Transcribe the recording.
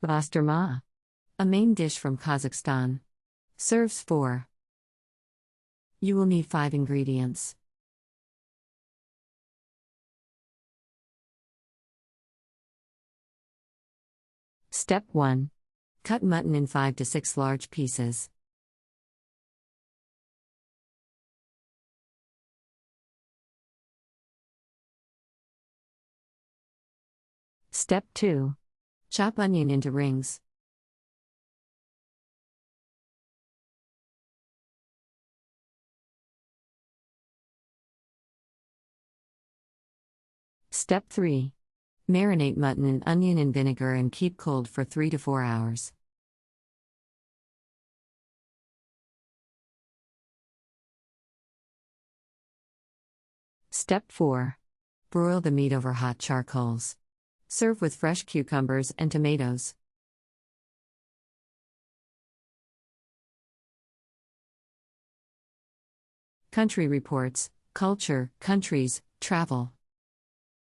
Basturma, a main dish from Kazakhstan. Serves 4. You will need 5 ingredients. Step 1. Cut mutton in 5 to 6 large pieces. Step 2. Chop onion into rings. Step 3. Marinate mutton and onion in vinegar and keep cold for 3 to 4 hours. Step 4. Broil the meat over hot charcoals. Serve with fresh cucumbers and tomatoes. Country Reports, Culture, Countries, Travel.